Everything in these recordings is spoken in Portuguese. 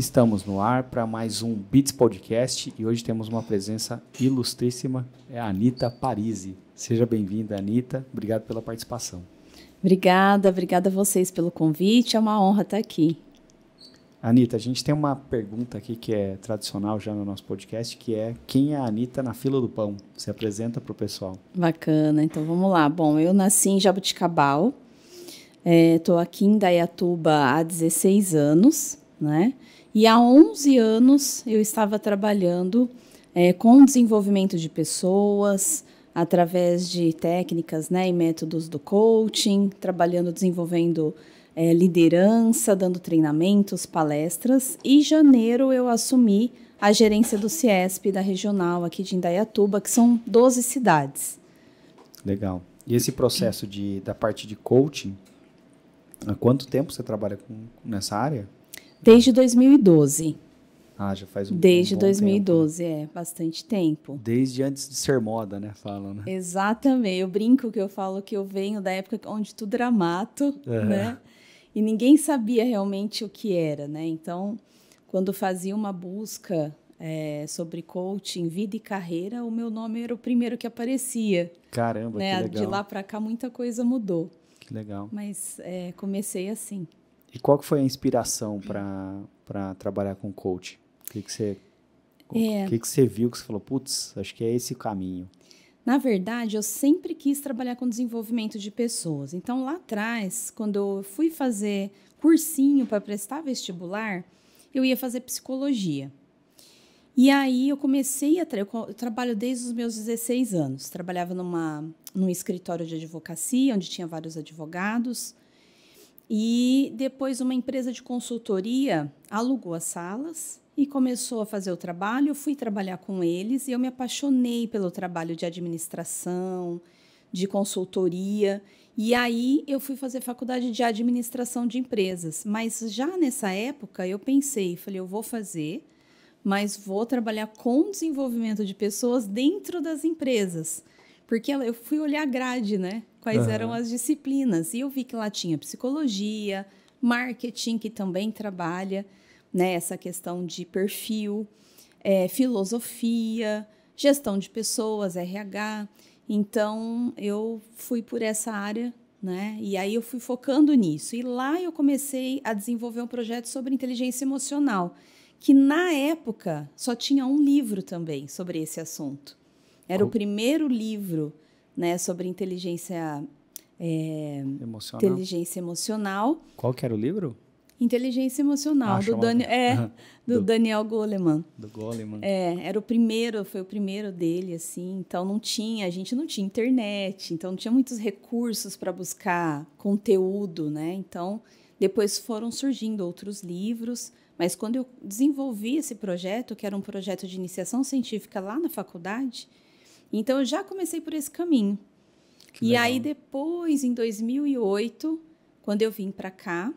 Estamos no ar para mais um Beats Podcast e hoje temos uma presença ilustríssima, é a Anita Parisi. Seja bem-vinda, Anita. Obrigado pela participação. Obrigada a vocês pelo convite, é uma honra estar aqui. Anita, a gente tem uma pergunta aqui que é tradicional já no nosso podcast, que é quem é a Anita na fila do pão? Se apresenta para o pessoal. Bacana, então vamos lá. Bom, eu nasci em Jabuticabal, estou aqui em Indaiatuba há 16 anos, né? E há 11 anos eu estava trabalhando com desenvolvimento de pessoas, através de técnicas, né, e métodos do coaching, desenvolvendo liderança, dando treinamentos, palestras. E em janeiro eu assumi a gerência do CIESP da regional aqui de Indaiatuba, que são 12 cidades. Legal. E esse processo da parte de coaching, há quanto tempo você trabalha nessa área? Desde 2012. Já faz um Desde bom 2012, tempo. Bastante tempo. Desde antes de ser moda, né? Falam, né? Exatamente. Eu brinco que eu falo que eu venho da época onde tudo era mato, né? E ninguém sabia realmente o que era, né? Então, quando fazia uma busca sobre coaching, vida e carreira, o meu nome era o primeiro que aparecia. Caramba, né? Que legal. De lá para cá, muita coisa mudou. Que legal. Mas comecei assim. E qual que foi a inspiração para trabalhar com coaching? O que você viu que você falou, putz, acho que é esse o caminho? Na verdade, eu sempre quis trabalhar com desenvolvimento de pessoas. Então, lá atrás, quando eu fui fazer cursinho para prestar vestibular, eu ia fazer psicologia. E aí eu comecei eu trabalho desde os meus 16 anos. Trabalhava num escritório de advocacia, onde tinha vários advogados. E depois uma empresa de consultoria alugou as salas e começou a fazer o trabalho. Eu fui trabalhar com eles e eu me apaixonei pelo trabalho de administração, de consultoria. E aí eu fui fazer faculdade de administração de empresas. Mas já nessa época eu falei, eu vou fazer, mas vou trabalhar com desenvolvimento de pessoas dentro das empresas. Porque eu fui olhar a grade, né? Quais eram as disciplinas. E eu vi que lá tinha psicologia, marketing, que também trabalha, né, essa questão de perfil, filosofia, gestão de pessoas, RH. Então, eu fui por essa área, né? E aí eu fui focando nisso. E lá eu comecei a desenvolver um projeto sobre inteligência emocional, que na época só tinha um livro também sobre esse assunto. Era o primeiro livro, né, sobre inteligência emocional. Qual que era o livro? Inteligência Emocional, do Daniel Goleman. Do Goleman. Foi o primeiro dele, assim. Então, a gente não tinha internet, então não tinha muitos recursos para buscar conteúdo, né? Então, depois foram surgindo outros livros. Mas quando eu desenvolvi esse projeto, que era um projeto de iniciação científica lá na faculdade, então eu já comecei por esse caminho. Aí depois, em 2008, quando eu vim para cá,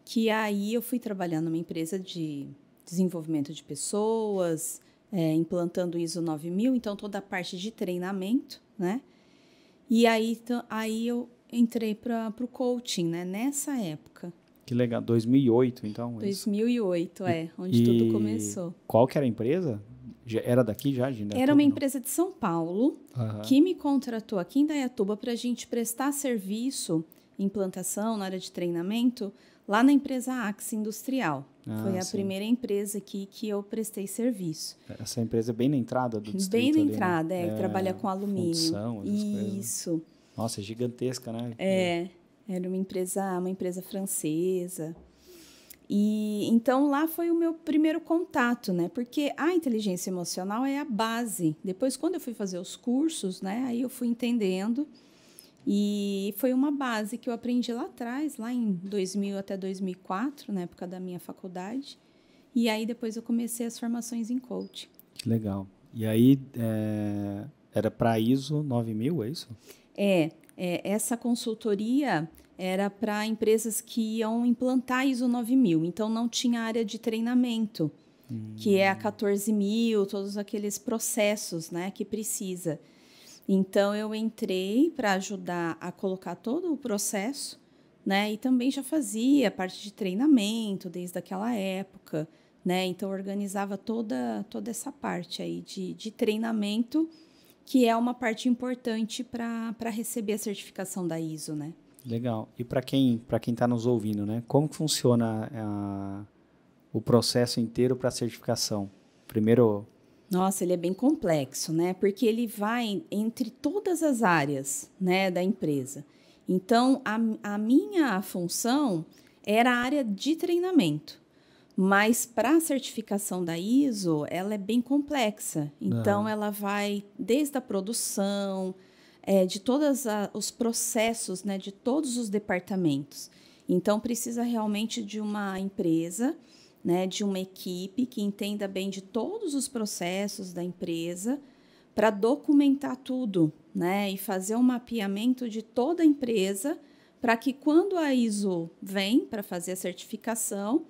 que aí eu fui trabalhar numa empresa de desenvolvimento de pessoas, implantando o ISO 9000, então toda a parte de treinamento, né? E aí eu entrei para o coaching, né? Nessa época. Que legal, 2008, então? 2008, onde tudo começou. Qual que era a empresa? Era daqui já? Era uma empresa de São Paulo que me contratou aqui em Indaiatuba para a gente prestar serviço, implantação na área de treinamento, lá na empresa Axis Industrial. Foi a primeira empresa aqui que eu prestei serviço. Essa empresa é bem na entrada do distrito? Bem na entrada, trabalha com alumínio. Fundição, isso. Coisas. Nossa, é gigantesca, né? Era uma empresa francesa. E então lá foi o meu primeiro contato, né? Porque a inteligência emocional é a base. Depois, quando eu fui fazer os cursos, né? Aí eu fui entendendo. E foi uma base que eu aprendi lá atrás, lá em 2000 até 2004, na época da minha faculdade. E aí depois eu comecei as formações em coaching. Que legal. E aí era para ISO 9000, é isso? Essa consultoria era para empresas que iam implantar ISO 9000, então não tinha área de treinamento, que é a 14000, todos aqueles processos, né, que precisa. Então, eu entrei para ajudar a colocar todo o processo, né, e também já fazia parte de treinamento desde aquela época, né? Então, organizava toda essa parte aí de treinamento, que é uma parte importante para receber a certificação da ISO, né? Legal. E para quem está nos ouvindo, né? Como que funciona o processo inteiro para a certificação? Primeiro... Nossa, ele é bem complexo, né? Porque ele vai entre todas as áreas, né, da empresa. Então, a minha função era a área de treinamento. Mas para a certificação da ISO, ela é bem complexa. Então, ela vai desde a produção, de todos os processos, né, de todos os departamentos. Então, precisa realmente de uma empresa, né, de uma equipe que entenda bem de todos os processos da empresa para documentar tudo, né, e fazer um mapeamento de toda a empresa para que quando a ISO vem para fazer a certificação,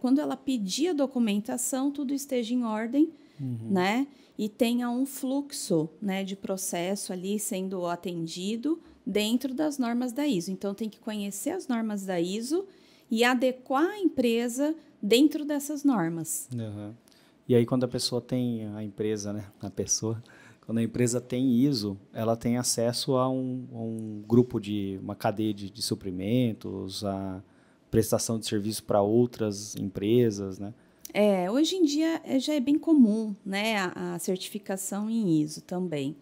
quando ela pedir a documentação, tudo esteja em ordem, né, e tenha um fluxo, né, de processo ali sendo atendido dentro das normas da ISO. Então, tem que conhecer as normas da ISO e adequar a empresa dentro dessas normas. Uhum. E aí, quando a pessoa tem a empresa, né? Quando a empresa tem ISO, ela tem acesso a um grupo uma cadeia de suprimentos, a prestação de serviço para outras empresas, né? Hoje em dia já é bem comum, né, a certificação em ISO também.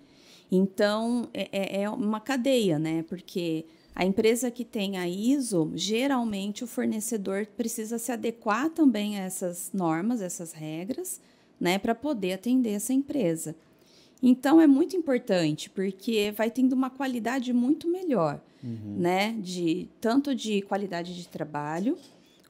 Então, é uma cadeia, né? Porque a empresa que tem a ISO, geralmente o fornecedor precisa se adequar também a essas normas, essas regras, né, para poder atender essa empresa. Então, é muito importante, porque vai tendo uma qualidade muito melhor, né, tanto de qualidade de trabalho,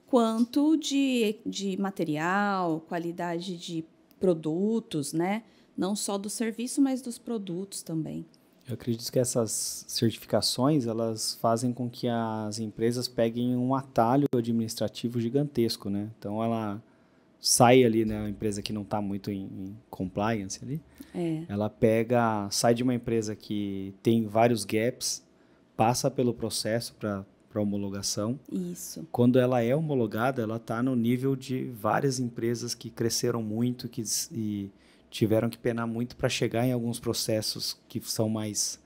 quanto de material, qualidade de produtos, né, não só do serviço, mas dos produtos também. Eu acredito que essas certificações, elas fazem com que as empresas peguem um atalho administrativo gigantesco, né? Então, ela sai ali, né, uma empresa que não está muito em compliance ali, ela sai de uma empresa que tem vários gaps, passa pelo processo para homologação. Isso. Quando ela é homologada, ela está no nível de várias empresas que cresceram muito e tiveram que penar muito para chegar em alguns processos que são mais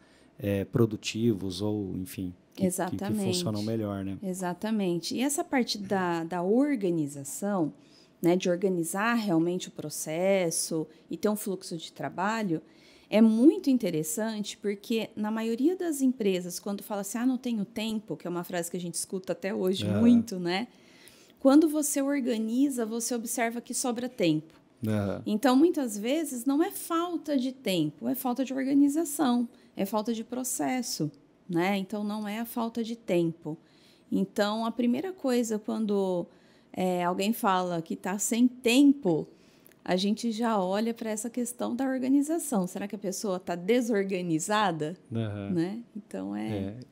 produtivos ou, enfim, que funcionam melhor, né? Exatamente. E essa parte da organização, né, de organizar realmente o processo e ter um fluxo de trabalho, é muito interessante porque, na maioria das empresas, quando fala assim, não tenho tempo, que é uma frase que a gente escuta até hoje muito, né? Quando você organiza, você observa que sobra tempo. Então, muitas vezes, não é falta de tempo, é falta de organização, é falta de processo, né? Então, não é a falta de tempo. Então, a primeira coisa, quando alguém fala que está sem tempo, a gente já olha para essa questão da organização. Será que a pessoa está desorganizada? Né? Então,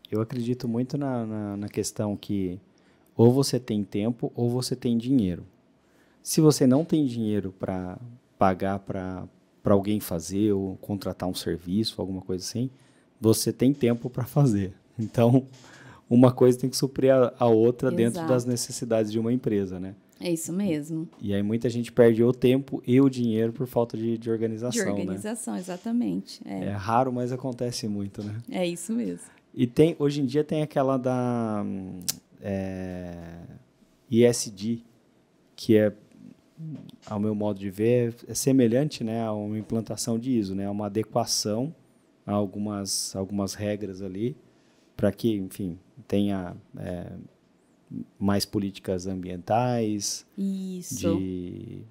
eu acredito muito na questão que ou você tem tempo ou você tem dinheiro. Se você não tem dinheiro para pagar para alguém fazer ou contratar um serviço, alguma coisa assim, você tem tempo para fazer. Então, uma coisa tem que suprir a outra dentro das necessidades de uma empresa, né? É isso mesmo. E aí muita gente perde o tempo e o dinheiro por falta de organização, né? De organização, né? Exatamente. É raro, mas acontece muito, né? É isso mesmo. E hoje em dia tem aquela da ESG, que ao meu modo de ver, é semelhante, né, a uma implantação de ISO, né? Uma adequação a algumas regras ali para que, enfim, tenha mais políticas ambientais, de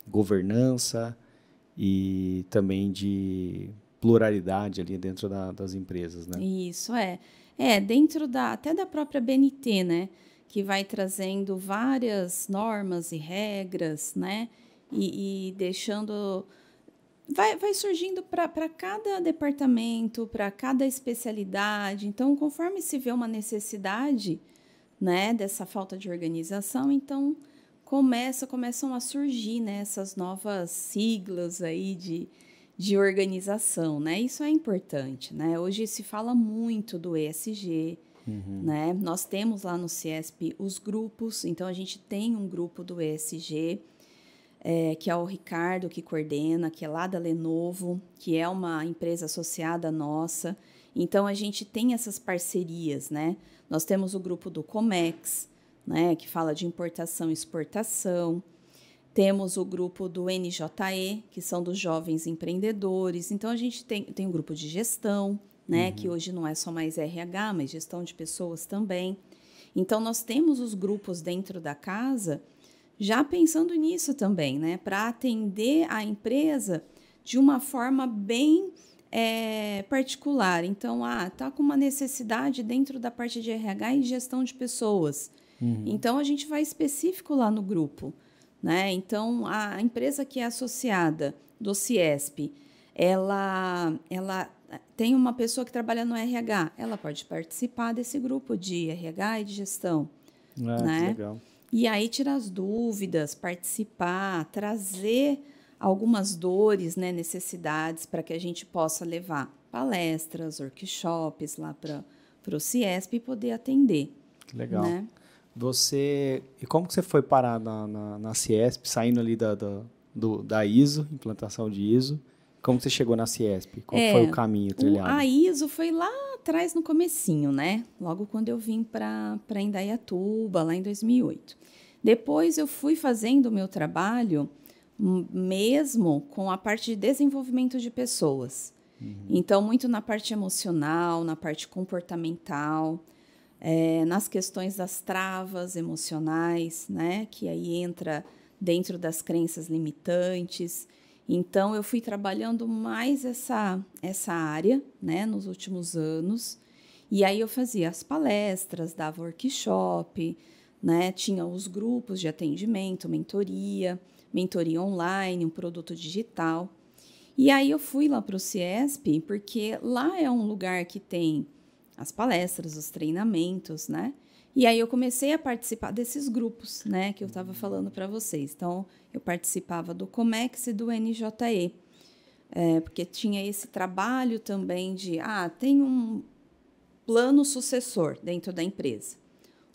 governança e também de pluralidade ali dentro das empresas, né? Isso, dentro até da própria BNT, né? Que vai trazendo várias normas e regras, né? E deixando... Vai surgindo para cada departamento, para cada especialidade. Então, conforme se vê uma necessidade, né, dessa falta de organização, então começam a surgir, né, essas novas siglas aí de organização, né? Isso é importante, né? Hoje se fala muito do ESG, né? Nós temos lá no CIESP os grupos, então a gente tem um grupo do ESG, que é o Ricardo que coordena, que é lá da Lenovo, que é uma empresa associada nossa. Então, a gente tem essas parcerias, né? Nós temos o grupo do Comex, né, que fala de importação e exportação. Temos o grupo do NJE, que são dos jovens empreendedores. Então, a gente tem um grupo de gestão, né, que hoje não é só mais RH, mas gestão de pessoas também. Então, nós temos os grupos dentro da casa já pensando nisso também, né, para atender a empresa de uma forma bem particular. Então, está com uma necessidade dentro da parte de RH e gestão de pessoas. Então, a gente vai específico lá no grupo, né? Então, a empresa que é associada do CIESP, ela tem uma pessoa que trabalha no RH, ela pode participar desse grupo de RH e de gestão. Né? Que legal. E aí tirar as dúvidas, participar, trazer algumas dores, né, necessidades para que a gente possa levar palestras, workshops lá para o CIESP e poder atender. Que legal. Né? E como que você foi parar na CIESP, saindo ali da ISO, implantação de ISO? Como que você chegou na CIESP? Qual foi o caminho trilhado? A ISO foi lá atrás no comecinho, né? Logo quando eu vim para Indaiatuba, lá em 2008. Depois eu fui fazendo o meu trabalho mesmo com a parte de desenvolvimento de pessoas. Então, muito na parte emocional, na parte comportamental, nas questões das travas emocionais, né? Que aí entra dentro das crenças limitantes. Então, eu fui trabalhando mais essa área, né, nos últimos anos. E aí eu fazia as palestras, dava workshop, né, tinha os grupos de atendimento, mentoria online, um produto digital. E aí eu fui lá para o CIESP, porque lá é um lugar que tem as palestras, os treinamentos, né? E aí eu comecei a participar desses grupos, né, que eu estava falando para vocês. Então, eu participava do Comex e do NJE, porque tinha esse trabalho também de, tem um plano sucessor dentro da empresa.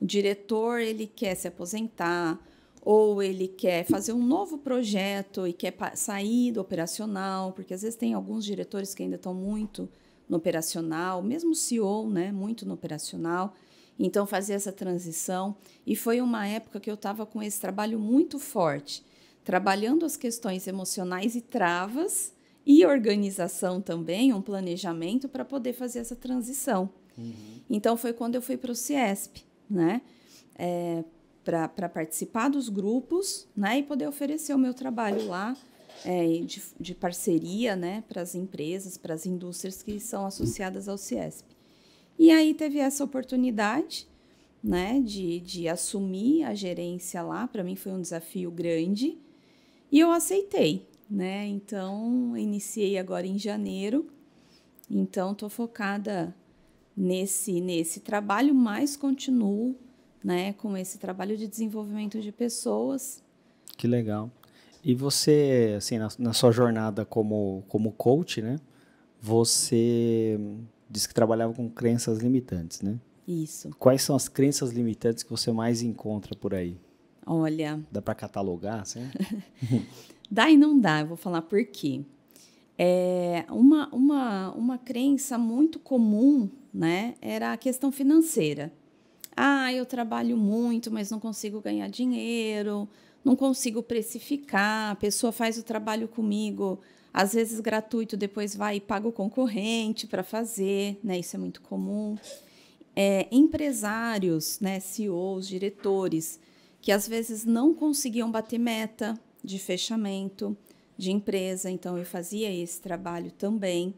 O diretor, ele quer se aposentar, ou ele quer fazer um novo projeto e quer sair do operacional, porque às vezes tem alguns diretores que ainda estão muito no operacional, mesmo o CEO, né, muito no operacional. Então, fazer essa transição. E foi uma época que eu estava com esse trabalho muito forte, trabalhando as questões emocionais e travas e organização também, um planejamento para poder fazer essa transição. Então, foi quando eu fui para o CIESP, né? Para participar dos grupos, né? E poder oferecer o meu trabalho lá, de parceria, né? Para as empresas, para as indústrias que são associadas ao CIESP. E aí teve essa oportunidade, né, de assumir a gerência lá. Para mim foi um desafio grande e eu aceitei, né? Então, iniciei agora em janeiro. Então, estou focada nesse trabalho, mas continuo, né, com esse trabalho de desenvolvimento de pessoas. Que legal. E você, assim, na sua jornada como coach, né, você disse que trabalhava com crenças limitantes, né? Isso. Quais são as crenças limitantes que você mais encontra por aí? Olha... Dá para catalogar, assim? Dá e não dá, eu vou falar por quê. Uma crença muito comum, né, era a questão financeira. Eu trabalho muito, mas não consigo ganhar dinheiro, não consigo precificar, a pessoa faz o trabalho comigo, às vezes gratuito, depois vai e paga o concorrente para fazer, né? Isso é muito comum. Empresários, né, CEOs, diretores, que às vezes não conseguiam bater meta de fechamento de empresa, então eu fazia esse trabalho também.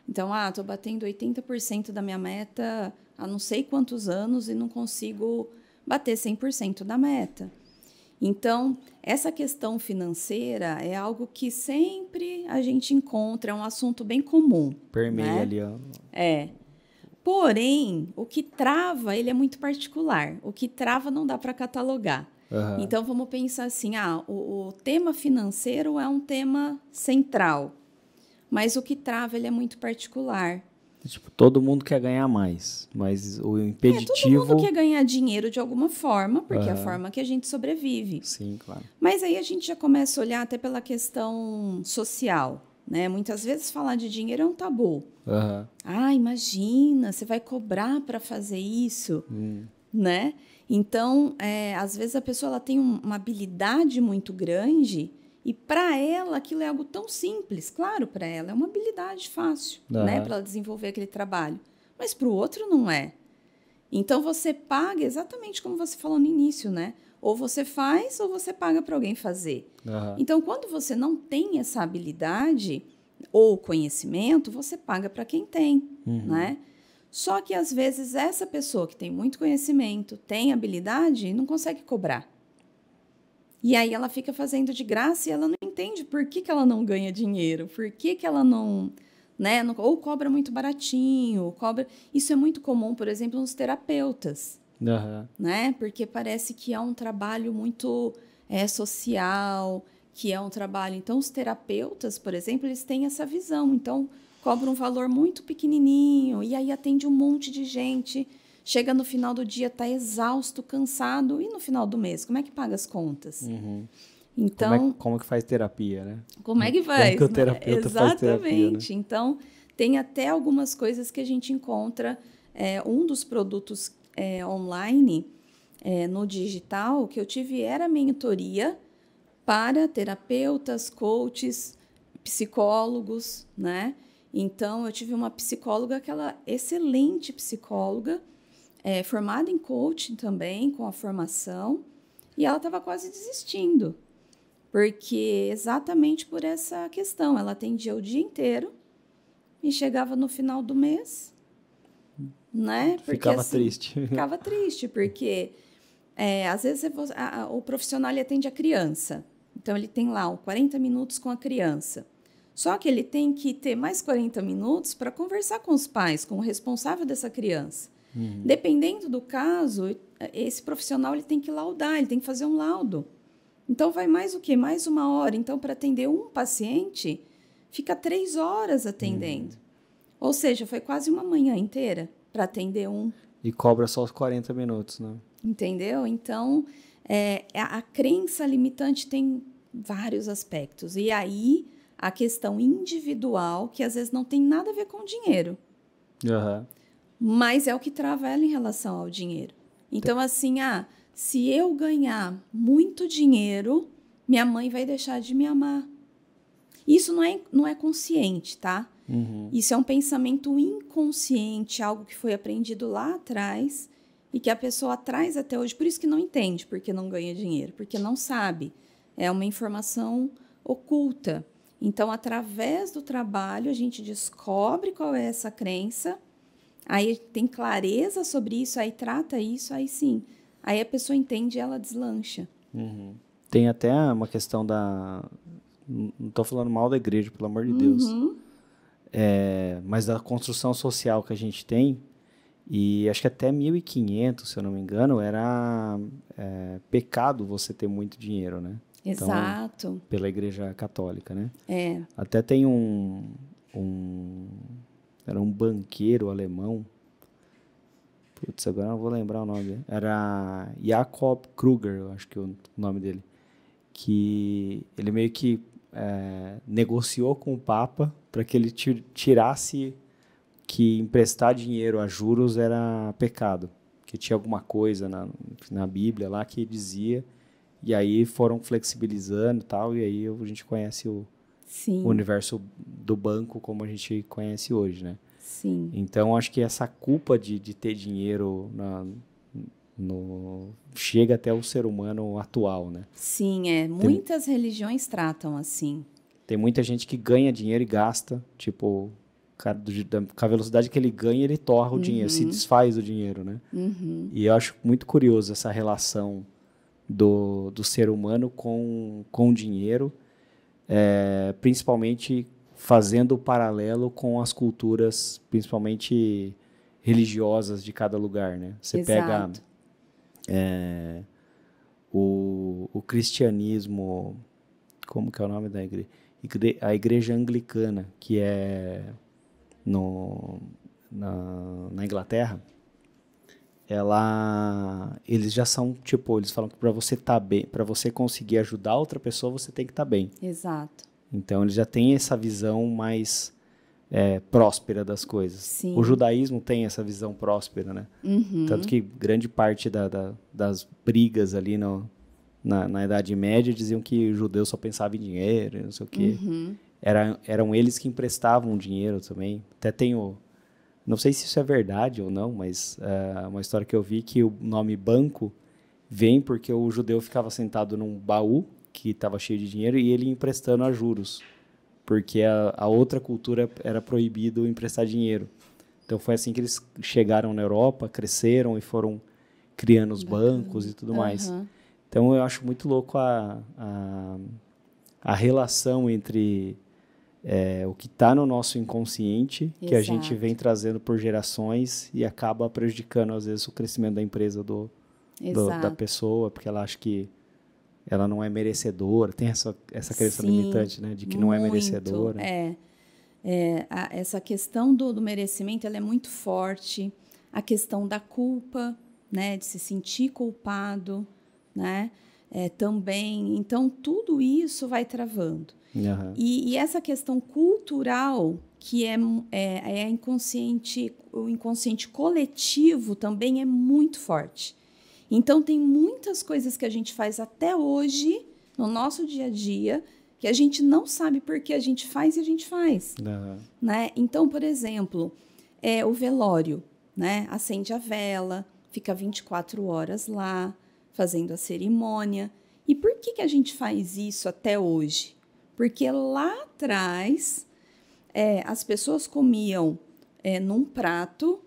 Então, estou batendo 80% da minha meta há não sei quantos anos e não consigo bater 100% da meta. Então, essa questão financeira é algo que sempre a gente encontra, é um assunto bem comum. Permeia, né? Ali. Porém, o que trava, ele é muito particular. O que trava não dá para catalogar. Uhum. Então, vamos pensar assim, o tema financeiro é um tema central, mas o que trava, ele é muito particular. Tipo, todo mundo quer ganhar mais, mas o Todo impeditivo... mundo quer ganhar dinheiro de alguma forma, porque é a forma que a gente sobrevive. Sim, claro. Mas aí a gente já começa a olhar até pela questão social, né? Muitas vezes falar de dinheiro é um tabu. Ah, imagina, você vai cobrar para fazer isso, né? Então, às vezes a pessoa ela tem uma habilidade muito grande e para ela aquilo é algo tão simples. Claro, para ela é uma habilidade fácil, né? Para ela desenvolver aquele trabalho. Mas para o outro não é. Então, você paga exatamente como você falou no início, né? Ou você faz ou você paga para alguém fazer. Então, quando você não tem essa habilidade ou conhecimento, você paga para quem tem, né? Só que, às vezes, essa pessoa que tem muito conhecimento, tem habilidade, não consegue cobrar. E aí ela fica fazendo de graça e ela não entende por que ela não ganha dinheiro, por que ela não... Né? Ou cobra muito baratinho, cobra... Isso é muito comum, por exemplo, nos terapeutas. Né? Porque parece que é um trabalho muito social, que é um trabalho... Então, os terapeutas, por exemplo, eles têm essa visão. Então, cobra um valor muito pequenininho e aí atende um monte de gente. Chega no final do dia, está exausto, cansado. E no final do mês, como é que paga as contas? Então, como que faz terapia, né? Como é que faz? Como que o terapeuta faz terapia, né? Exatamente. Então, tem até algumas coisas que a gente encontra. Um dos produtos online, no digital, que eu tive era mentoria para terapeutas, coaches, psicólogos, né? Então, eu tive uma psicóloga, aquela excelente psicóloga, formada em coaching também, com a formação, e ela estava quase desistindo, porque exatamente por essa questão, ela atendia o dia inteiro e chegava no final do mês, né? Porque, ficava assim, triste. Ficava triste, porque às vezes o profissional ele atende a criança, então ele tem lá 40 minutos com a criança. Só que ele tem que ter mais 40 minutos para conversar com os pais, com o responsável dessa criança. Dependendo do caso, esse profissional ele tem que laudar, ele tem que fazer um laudo. Então, vai mais o quê? Mais 1 hora. Então, para atender um paciente, fica 3 horas atendendo. Ou seja, foi quase uma manhã inteira para atender um. E cobra só os 40 minutos, né? Entendeu? Então, a crença limitante tem vários aspectos. E aí, a questão individual, que às vezes não tem nada a ver com o dinheiro. Mas é o que trava ela em relação ao dinheiro. Então, assim, se eu ganhar muito dinheiro, minha mãe vai deixar de me amar. Isso não é consciente, tá? Isso é um pensamento inconsciente, algo que foi aprendido lá atrás e que a pessoa traz até hoje. Por isso que não entende porque não ganha dinheiro, porque não sabe. É uma informação oculta. Então, através do trabalho, a gente descobre qual é essa crença, aí tem clareza sobre isso, aí trata isso, aí sim. Aí a pessoa entende e ela deslancha. Tem até uma questão da... Não estou falando mal da igreja, pelo amor de Deus. Mas da construção social que a gente tem, e acho que até 1500, se eu não me engano, era pecado você ter muito dinheiro, né? Exato. Então, pela igreja católica, né? Até tem era um banqueiro alemão. Putz, agora não vou lembrar o nome dele. Era Jakob Kruger, eu acho que é o nome dele. Que ele meio que negociou com o Papa para que ele tirasse que emprestar dinheiro a juros era pecado. Que tinha alguma coisa na Bíblia lá que dizia. E aí foram flexibilizando e tal. E aí a gente conhece o universo do banco como a gente conhece hoje, né? Sim. Então, acho que essa culpa de ter dinheiro chega até o ser humano atual, né? Sim, muitas religiões tratam assim. Tem muita gente que ganha dinheiro e gasta, tipo, com a velocidade que ele ganha, ele torra o dinheiro, se desfaz do dinheiro, né? E eu acho muito curioso essa relação do ser humano com o dinheiro, principalmente fazendo o paralelo com as culturas, principalmente religiosas de cada lugar, né? Você pega o cristianismo, como que é o nome da igreja? A igreja anglicana, que é na Inglaterra, eles já são, tipo, eles falam que para você estar bem, para você conseguir ajudar outra pessoa, você tem que estar bem. Exato. Então, eles já têm essa visão mais próspera das coisas. Sim. O judaísmo tem essa visão próspera, né? Tanto que grande parte das brigas ali na Idade Média diziam que o judeu só pensava em dinheiro, não sei o quê. Eram eles que emprestavam dinheiro também. Até não sei se isso é verdade ou não, mas uma história que eu vi que o nome banco vem porque o judeu ficava sentado num baú que estava cheio de dinheiro e ele ia emprestando a juros, porque a outra cultura era proibido emprestar dinheiro. Então foi assim que eles chegaram na Europa, cresceram e foram criando os bancos e tudo mais. Então eu acho muito louco a relação entre o que está no nosso inconsciente, que a gente vem trazendo por gerações e acaba prejudicando, às vezes, o crescimento da empresa da pessoa, porque ela acha que ela não é merecedora. Tem essa crença limitante, né, de que não é merecedora. Essa questão do merecimento, ela é muito forte. A questão da culpa, né, de se sentir culpado, né, também. Então, tudo isso vai travando. E essa questão cultural, que é inconsciente, o inconsciente coletivo também é muito forte. Então, tem muitas coisas que a gente faz até hoje, no nosso dia a dia, que a gente não sabe por que a gente faz e a gente faz. Né? Então, por exemplo, o velório, né? Acende a vela, fica 24 horas lá, fazendo a cerimônia. E por que a gente faz isso até hoje? Porque lá atrás, as pessoas comiam num prato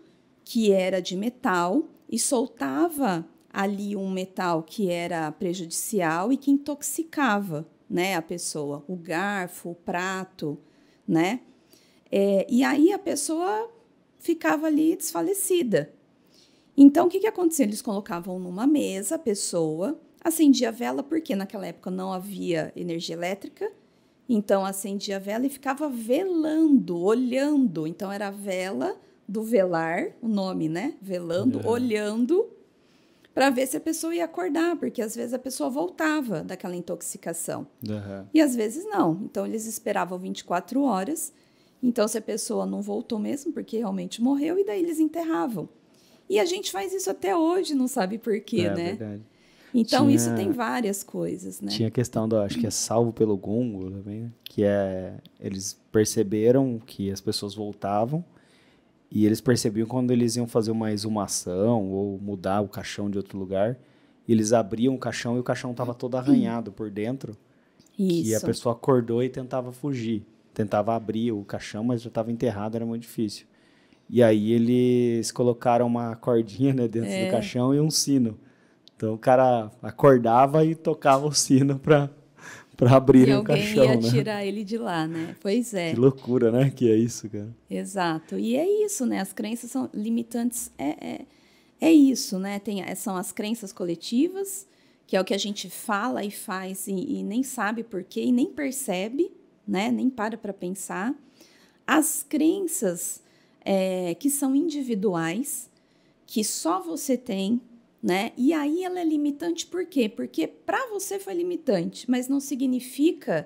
que era de metal e soltava ali um metal que era prejudicial e que intoxicava, né, a pessoa, o garfo, o prato, né? E aí a pessoa ficava ali desfalecida. Então, o que acontecia? Eles colocavam numa mesa a pessoa, acendia a vela, porque naquela época não havia energia elétrica, então acendia a vela e ficava velando, olhando. Então, era a vela do velar, o nome, né? Velando, olhando, para ver se a pessoa ia acordar, porque às vezes a pessoa voltava daquela intoxicação. E às vezes não. Então, eles esperavam 24 horas. Então, se a pessoa não voltou mesmo, porque realmente morreu, e daí eles enterravam. E a gente faz isso até hoje, não sabe por quê, né? Verdade. Então, isso tem várias coisas, né? Tinha a questão acho que é salvo pelo gongo também, né? Que eles perceberam que as pessoas voltavam e eles percebiam quando eles iam fazer uma exumação ou mudar o caixão de outro lugar, e eles abriam o caixão e o caixão estava todo arranhado por dentro. Isso. E a pessoa acordou e tentava fugir. Tentava abrir o caixão, mas já estava enterrado, era muito difícil. E aí eles colocaram uma cordinha, né, dentro do caixão e um sino. Então o cara acordava e tocava o sino para abrirem o caixão. E alguém ia tirar ele de lá, né? Pois é. Que loucura, né? Que é isso, cara. Exato. E é isso, né? As crenças são limitantes. É isso, né? São as crenças coletivas, que é o que a gente fala e faz e nem sabe por quê e nem percebe, né? Nem para pensar. As crenças que são individuais, que só você tem, né? E aí ela é limitante por quê? Porque para você foi limitante, mas não significa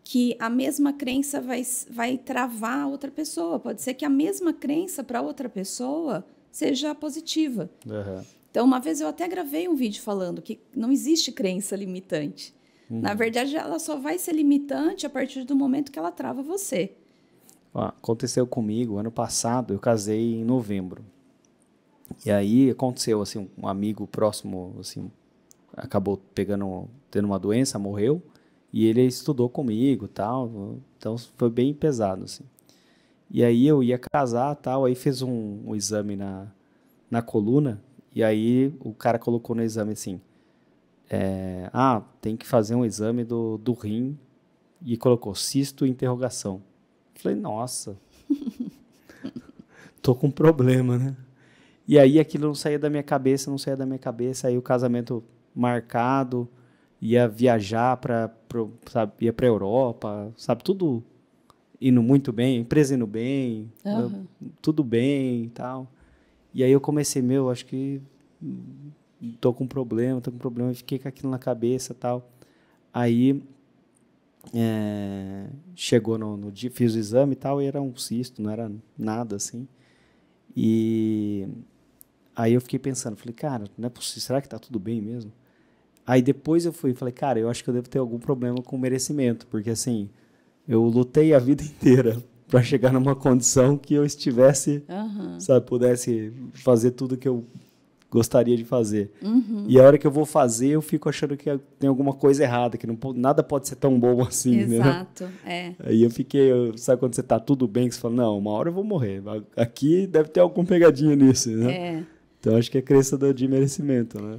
que a mesma crença vai travar a outra pessoa. Pode ser que a mesma crença para outra pessoa seja positiva. Então, uma vez eu até gravei um vídeo falando que não existe crença limitante. Na verdade, ela só vai ser limitante a partir do momento que ela trava você. Aconteceu comigo ano passado, eu casei em novembro. E aí aconteceu, assim, um amigo próximo, assim, acabou tendo uma doença, morreu, e ele estudou comigo, tal, então foi bem pesado, assim. E aí eu ia casar, tal, aí fez um exame na coluna, e aí o cara colocou no exame assim, tem que fazer um exame do rim, e colocou cisto interrogação. Falei, nossa, tô com um problema, né? E aí aquilo não saía da minha cabeça, aí o casamento marcado, ia viajar ia para Europa, sabe, tudo indo muito bem, a empresa indo bem, tudo bem e tal. E aí eu comecei, acho que tô com problema, e fiquei com aquilo na cabeça e tal. Aí chegou no dia, fiz o exame e tal, e era um cisto, não era nada assim. E aí eu fiquei pensando, falei, cara, não é possível, será que tá tudo bem mesmo? Aí depois eu falei, cara, eu acho que eu devo ter algum problema com merecimento, porque assim, eu lutei a vida inteira para chegar numa condição que eu estivesse, sabe, pudesse fazer tudo que eu gostaria de fazer. E a hora que eu vou fazer, eu fico achando que tem alguma coisa errada, que nada pode ser tão bom assim, Exato, né? Aí eu fiquei, sabe quando você tá tudo bem, que você fala, não, uma hora eu vou morrer. Aqui deve ter alguma pegadinha nisso, né? Então, acho que é crença de merecimento, né?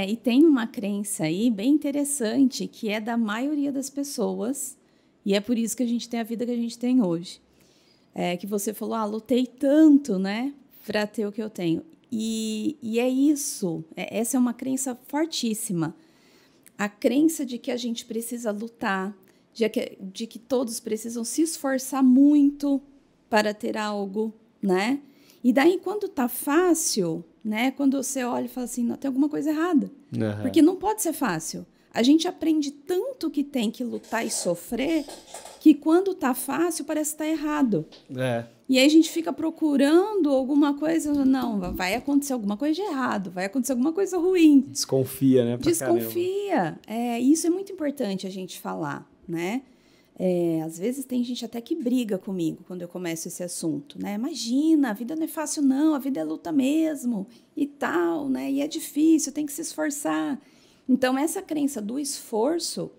E tem uma crença aí bem interessante, que é da maioria das pessoas, e é por isso que a gente tem a vida que a gente tem hoje. Que você falou, lutei tanto, né, para ter o que eu tenho. E é isso, essa é uma crença fortíssima. A crença de que a gente precisa lutar, de que todos precisam se esforçar muito para ter algo, né? E daí, quando tá fácil, né? Quando você olha e fala assim, não, tem alguma coisa errada. Porque não pode ser fácil. A gente aprende tanto que tem que lutar e sofrer, que quando tá fácil, parece que tá errado. E aí a gente fica procurando alguma coisa, não, vai acontecer alguma coisa de errado, vai acontecer alguma coisa ruim. Desconfia, né? Desconfia. Isso é muito importante a gente falar, né? Às vezes tem gente até que briga comigo quando eu começo esse assunto, né? Imagina, a vida não é fácil não, a vida é luta mesmo e tal, né? E é difícil, tem que se esforçar. Então, essa crença do esforço,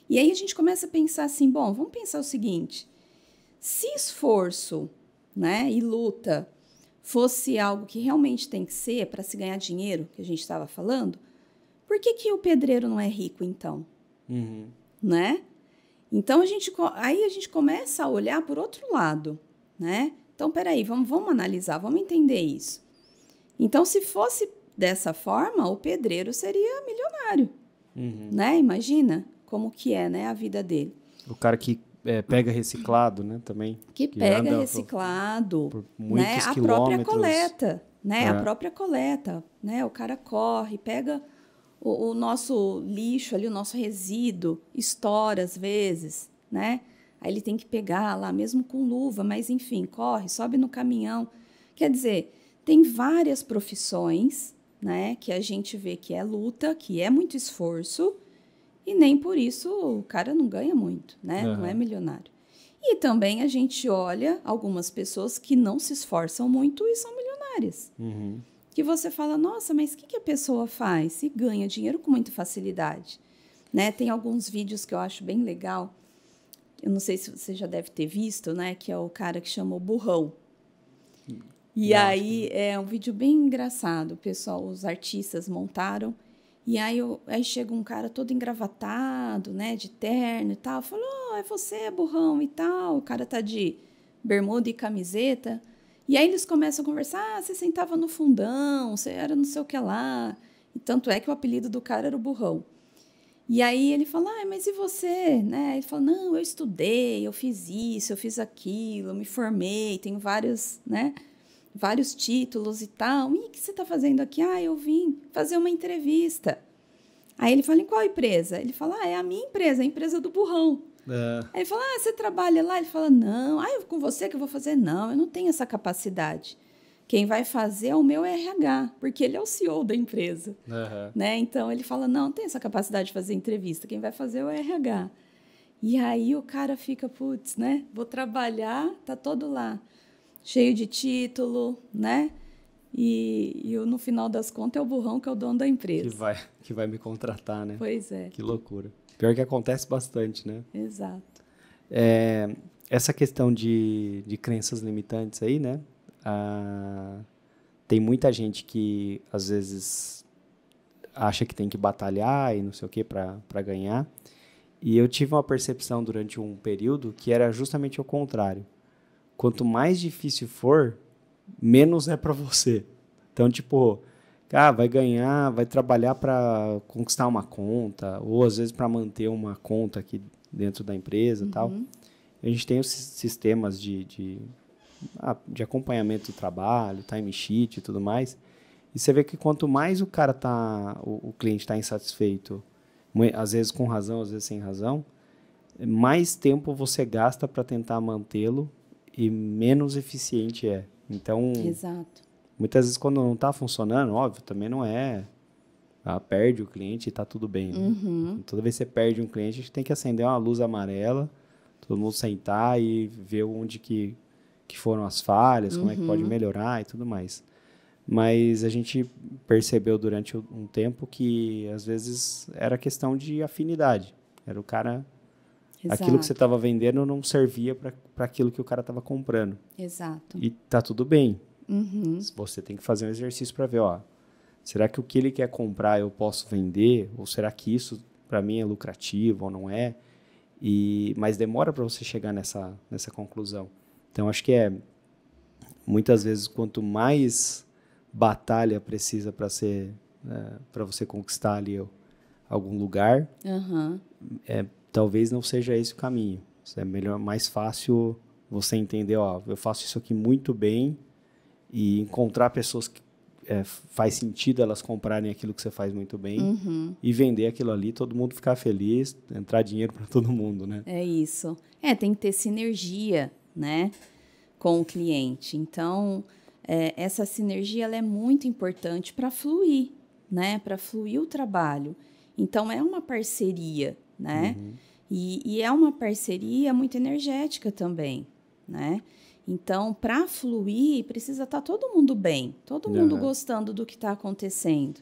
e aí a gente começa a pensar assim, bom, vamos pensar o seguinte, se esforço, né, e luta fosse algo que realmente tem que ser para se ganhar dinheiro, que a gente estava falando, por que o pedreiro não é rico, então? Né? Então, aí a gente começa a olhar por outro lado, né? Então, peraí, vamos analisar, vamos entender isso. Então, se fosse dessa forma, o pedreiro seria milionário, né? Imagina como que é, né, a vida dele. O cara que pega reciclado, né, também. Que pega reciclado, por muitos né? A própria coleta, né? A própria coleta, né? O cara corre, pega o nosso lixo ali, o nosso resíduo, estoura às vezes, né? Aí ele tem que pegar lá, mesmo com luva, mas enfim, corre, sobe no caminhão. Quer dizer, tem várias profissões, né, que a gente vê que é luta, que é muito esforço, e nem por isso o cara não ganha muito, né? Não é milionário. E também a gente olha algumas pessoas que não se esforçam muito e são milionárias. Que você fala, nossa, mas o que a pessoa faz? E ganha dinheiro com muita facilidade. Né? Tem alguns vídeos que eu acho bem legal. Eu não sei se você já deve ter visto, né? Que é o cara que chama o Burrão. E aí é um vídeo bem engraçado. O pessoal, os artistas montaram. E aí chega um cara todo engravatado, né? De terno e tal. Falou, é você, Burrão e tal. O cara tá de bermuda e camiseta. E aí eles começam a conversar, você sentava no fundão, você era não sei o que lá. E tanto é que o apelido do cara era o Burrão. E aí ele fala, mas e você? Né? Ele fala, não, eu estudei, eu fiz isso, eu fiz aquilo, eu me formei, tenho vários, né, vários títulos e tal. E o que você está fazendo aqui? Eu vim fazer uma entrevista. Aí ele fala, em qual empresa? Ele fala, é a minha empresa, a empresa do Burrão. Aí ele fala, você trabalha lá? Ele fala, não. Com você que eu vou fazer? Não, eu não tenho essa capacidade. Quem vai fazer é o meu RH, porque ele é o CEO da empresa. Né? Então, ele fala, não tem essa capacidade de fazer entrevista. Quem vai fazer é o RH. E aí o cara fica, putz, né? Vou trabalhar, tá todo lá, cheio de título, né? E no final das contas é o Burrão que é o dono da empresa. Que vai me contratar, né? Pois é. Que loucura. Pior que acontece bastante, né? Exato. Essa questão de crenças limitantes aí, né? Tem muita gente que, às vezes, acha que tem que batalhar e não sei o que para ganhar. E eu tive uma percepção durante um período que era justamente o contrário. Quanto mais difícil for, menos é para você. Então, tipo... vai ganhar, vai trabalhar para conquistar uma conta, ou às vezes para manter uma conta aqui dentro da empresa e tal. a gente tem os sistemas de acompanhamento do trabalho, time sheet e tudo mais, e você vê que quanto mais o cliente está insatisfeito, às vezes com razão, às vezes sem razão, mais tempo você gasta para tentar mantê-lo e menos eficiente é. Então, Exato. muitas vezes quando não está funcionando, óbvio, também não é... perde o cliente e está tudo bem. Né? Toda vez que você perde um cliente, a gente tem que acender uma luz amarela, todo mundo sentar e ver onde que foram as falhas, como é que pode melhorar e tudo mais. Mas a gente percebeu durante um tempo que, às vezes, era questão de afinidade. Era o cara... Exato. Aquilo que você estava vendendo não servia para aquilo que o cara estava comprando. Exato. E tá tudo bem. Você tem que fazer um exercício para ver, será que o que ele quer comprar eu posso vender? Ou será que isso, para mim, é lucrativo ou não é? Mas demora para você chegar nessa conclusão. Então, acho que muitas vezes, quanto mais batalha precisa para você conquistar ali algum lugar, talvez não seja esse o caminho. É mais fácil você entender, eu faço isso aqui muito bem e encontrar pessoas que faz sentido elas comprarem aquilo que você faz muito bem e vender aquilo ali, todo mundo ficar feliz, entrar dinheiro para todo mundo, né? É isso. Tem que ter sinergia, né, com o cliente. Então, essa sinergia ela é muito importante para fluir, né, para fluir o trabalho. Então, é uma parceria, né? E é uma parceria muito energética também, né? Então, para fluir, precisa estar todo mundo bem, todo mundo gostando do que está acontecendo,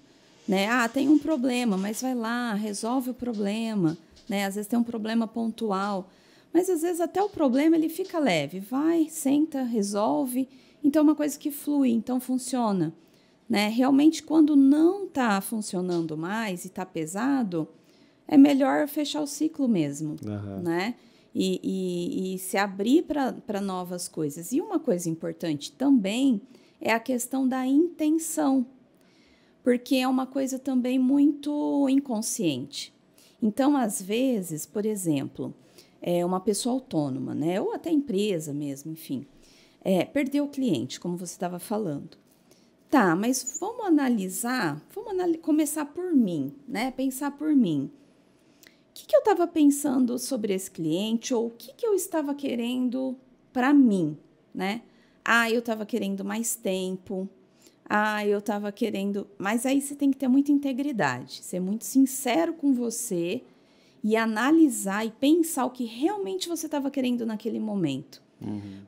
né? Tem um problema, mas vai lá, resolve o problema, né? Às vezes tem um problema pontual, mas às vezes até o problema ele fica leve, vai, senta, resolve. Então, é uma coisa que flui, então funciona, né? Realmente, quando não está funcionando mais e está pesado, é melhor fechar o ciclo mesmo, né? E se abrir para novas coisas. E uma coisa importante também é a questão da intenção, porque é uma coisa também muito inconsciente. Então, às vezes, por exemplo, uma pessoa autônoma, né? Ou até empresa mesmo, enfim, perdeu o cliente, como você estava falando. Tá, mas vamos analisar, começar por mim, né? Pensar por mim. O que eu estava pensando sobre esse cliente ou o que eu estava querendo para mim, né? Eu estava querendo mais tempo. Eu estava querendo... Mas aí você tem que ter muita integridade, ser muito sincero com você e analisar e pensar o que realmente você estava querendo naquele momento.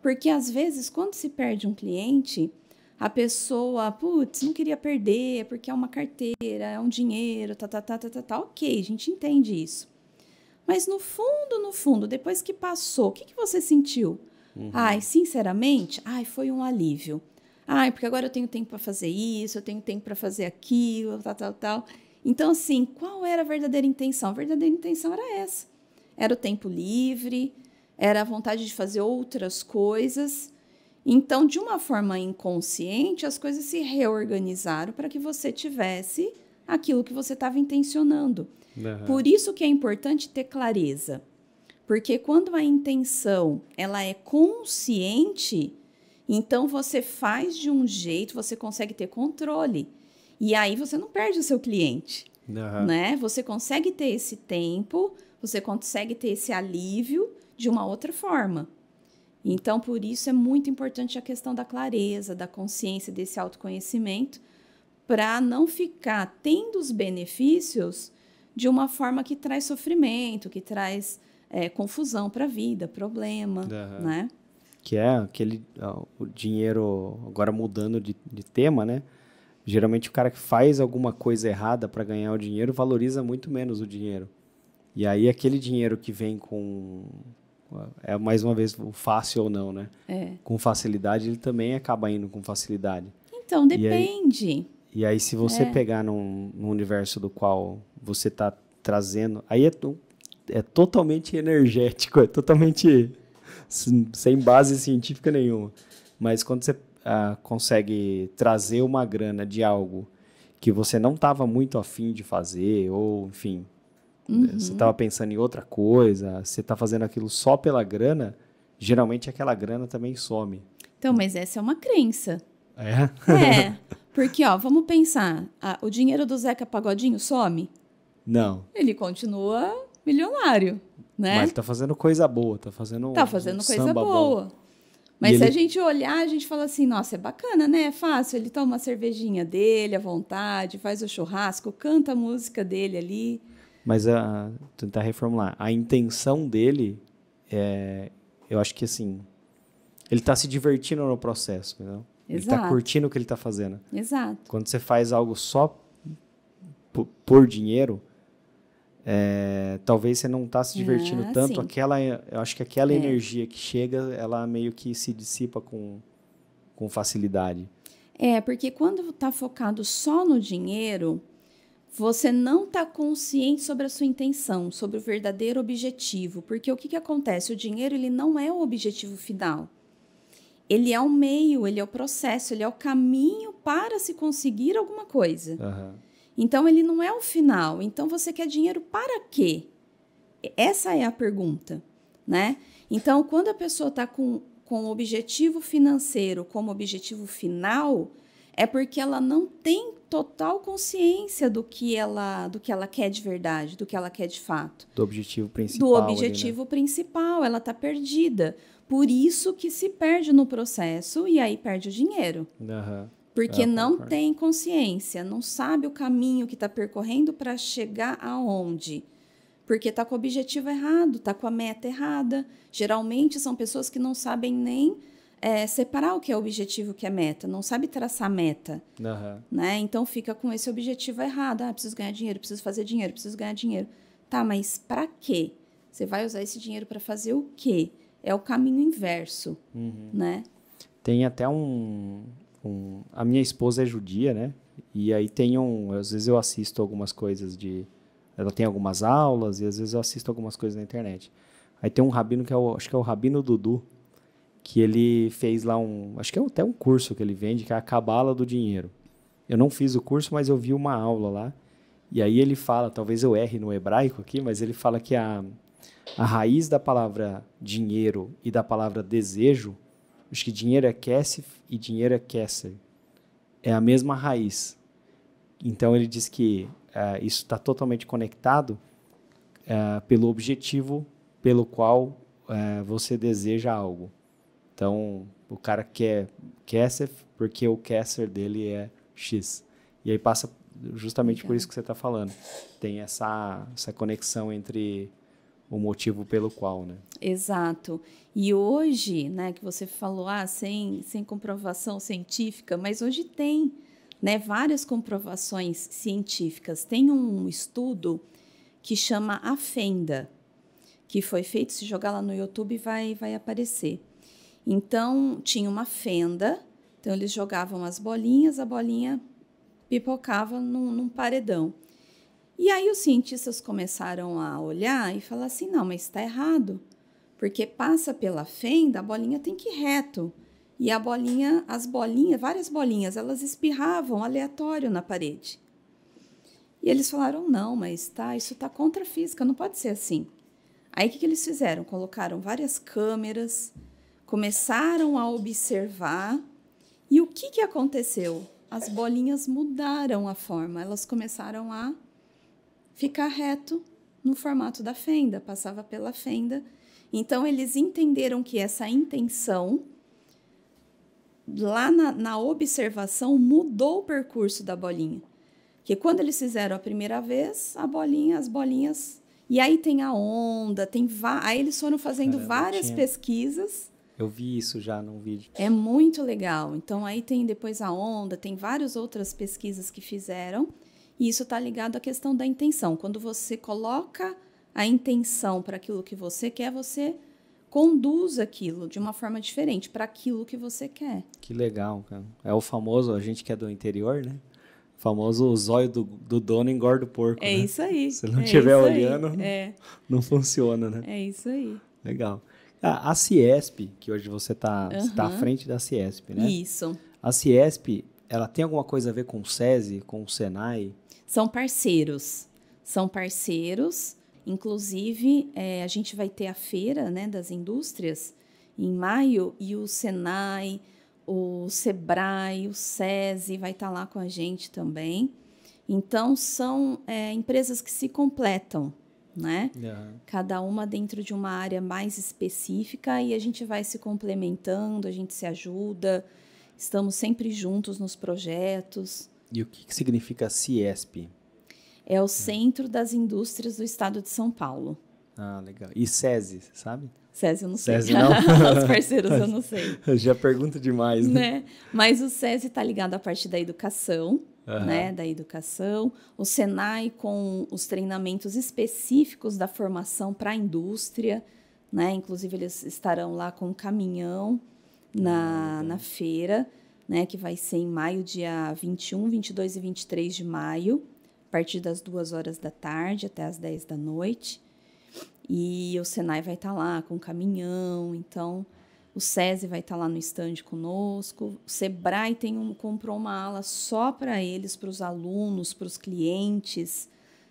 Porque, às vezes, quando se perde um cliente, a pessoa, não queria perder porque é uma carteira, é um dinheiro, ok, a gente entende isso. Mas no fundo, depois que passou, o que você sentiu? Sinceramente, foi um alívio. Porque agora eu tenho tempo para fazer isso, eu tenho tempo para fazer aquilo, tal. Então, assim, qual era a verdadeira intenção? A verdadeira intenção era essa. Era o tempo livre, era a vontade de fazer outras coisas. Então, de uma forma inconsciente, as coisas se reorganizaram para que você tivesse aquilo que você estava intencionando. Por isso que é importante ter clareza. Porque quando a intenção ela é consciente, então você faz de um jeito, você consegue ter controle. E aí você não perde o seu cliente. Né? Você consegue ter esse tempo, você consegue ter esse alívio de uma outra forma. Então, por isso é muito importante a questão da clareza, da consciência, desse autoconhecimento, para não ficar tendo os benefícios de uma forma que traz sofrimento, que traz confusão para a vida, problema, né? Que é o dinheiro, agora mudando de tema, né? Geralmente o cara que faz alguma coisa errada para ganhar o dinheiro valoriza muito menos o dinheiro. E aí aquele dinheiro que vem com... mais uma vez, o fácil ou não, né? Com facilidade, ele também acaba indo com facilidade. Então, depende. E aí, se você pegar num universo do qual você está trazendo... Aí é totalmente energético, é totalmente sem base científica nenhuma. Mas quando você consegue trazer uma grana de algo que você não estava muito afim de fazer, ou, enfim, você estava pensando em outra coisa, você está fazendo aquilo só pela grana, geralmente aquela grana também some. Então, mas essa é uma crença. É? Porque, ó, vamos pensar, o dinheiro do Zeca Pagodinho some? Não. Ele continua milionário, né? Mas tá fazendo coisa boa, tá fazendo coisa boa. Bom. Mas se a gente olhar, a gente fala assim, nossa, é bacana, né? É fácil, ele toma uma cervejinha dele à vontade, faz o churrasco, canta a música dele ali. Mas, tentar reformular, a intenção dele, eu acho que assim, ele tá se divertindo no processo, entendeu? Exato. Ele tá curtindo o que ele tá fazendo. Exato. Quando você faz algo só por dinheiro, talvez você não está se divertindo tanto. Sim. Eu acho que aquela energia que chega, ela meio que se dissipa com facilidade. Porque quando está focado só no dinheiro, você não está consciente sobre a sua intenção, sobre o verdadeiro objetivo. Porque o que acontece? O dinheiro ele não é o objetivo final. Ele é o meio, ele é o processo, ele é o caminho para se conseguir alguma coisa. Uhum. Então, ele não é o final. Então, você quer dinheiro para quê? Essa é a pergunta, né? Então, quando a pessoa está com o objetivo financeiro como objetivo final, é porque ela não tem total consciência do que ela quer de verdade, do que ela quer de fato. Do objetivo principal. Do objetivo principal, ela está perdida. Por isso que se perde no processo e aí perde o dinheiro. Uhum. Porque não tem consciência, não sabe o caminho que está percorrendo para chegar aonde. Porque está com o objetivo errado, está com a meta errada. Geralmente são pessoas que não sabem nem separar o que é objetivo e o que é meta, não sabe traçar meta. Uhum. Né? Então fica com esse objetivo errado. Preciso ganhar dinheiro, preciso fazer dinheiro, preciso ganhar dinheiro. Tá, mas para quê? Você vai usar esse dinheiro para fazer o quê? É o caminho inverso, né? Tem até a minha esposa é judia, né? E aí às vezes eu assisto algumas coisas ela tem algumas aulas e às vezes eu assisto algumas coisas na internet. Aí tem um rabino acho que é o Rabino Dudu, que ele fez lá acho que é até um curso que ele vende, que é a Cabala do Dinheiro. Eu não fiz o curso, mas eu vi uma aula lá. E aí ele fala, talvez eu erre no hebraico aqui, mas ele fala que a raiz da palavra dinheiro e da palavra desejo, acho que dinheiro é kesef e dinheiro é keser. É a mesma raiz. Então, ele diz que isso está totalmente conectado pelo objetivo pelo qual você deseja algo. Então, o cara quer kesef porque o keser dele é X. E aí passa justamente por isso que você está falando. Tem essa conexão entre o motivo pelo qual, né? Exato. E hoje, né, que você falou, sem comprovação científica, mas hoje tem, né, várias comprovações científicas. Tem um estudo que chama A Fenda, que foi feito, se jogar lá no YouTube vai aparecer. Então, tinha uma fenda, então eles jogavam as bolinhas, a bolinha pipocava num paredão. E aí os cientistas começaram a olhar e falar assim, não, mas está errado, porque passa pela fenda, a bolinha tem que ir reto. E várias bolinhas, elas espirravam aleatório na parede. E eles falaram, não, mas isso está contra a física, não pode ser assim. Aí o que eles fizeram? Colocaram várias câmeras, começaram a observar, e o que aconteceu? As bolinhas mudaram a forma, elas começaram a ficar reto no formato da fenda, passava pela fenda. Então, eles entenderam que essa intenção, lá na observação, mudou o percurso da bolinha. Que quando eles fizeram a primeira vez, as bolinhas... E aí tem a onda, aí eles foram fazendo várias pesquisas. Eu vi isso já num vídeo. É muito legal. Então, aí tem depois a onda, tem várias outras pesquisas que fizeram. E isso está ligado à questão da intenção. Quando você coloca a intenção para aquilo que você quer, você conduz aquilo de uma forma diferente para aquilo que você quer. Que legal, cara. É o famoso, a gente que é do interior, né? O famoso zóio do dono engorda o porco. É, né? Isso aí. Se não estiver olhando, não funciona, né? É isso aí. Legal. A Ciesp, que hoje você está à frente da Ciesp, né? Isso. A Ciesp, ela tem alguma coisa a ver com o SESI, com o Senai? São parceiros. São parceiros, Inclusive, a gente vai ter a feira, né, das indústrias em maio e o Senai, o Sebrae, o SESI vai estar lá com a gente também. Então, são empresas que se completam, né? Cada uma dentro de uma área mais específica e a gente vai se complementando, a gente se ajuda, estamos sempre juntos nos projetos. E o que significa CIESP? É o Centro das Indústrias do Estado de São Paulo. Ah, legal. E SESI, sabe? SESI eu não sei. SESI não? Os parceiros eu não sei. Já pergunto demais, né? Mas o SESI está ligado à parte da educação, né? Da educação. O Senai com os treinamentos específicos da formação para a indústria, né? Inclusive, eles estarão lá com um caminhão na feira, né? Que vai ser em maio, dia 21, 22 e 23 de maio, a partir das 2h da tarde até as 10 da noite. E o Senai vai estar lá com um caminhão, então o SESI vai estar lá no estande conosco. O Sebrae comprou uma ala só para eles, para os alunos, para os clientes.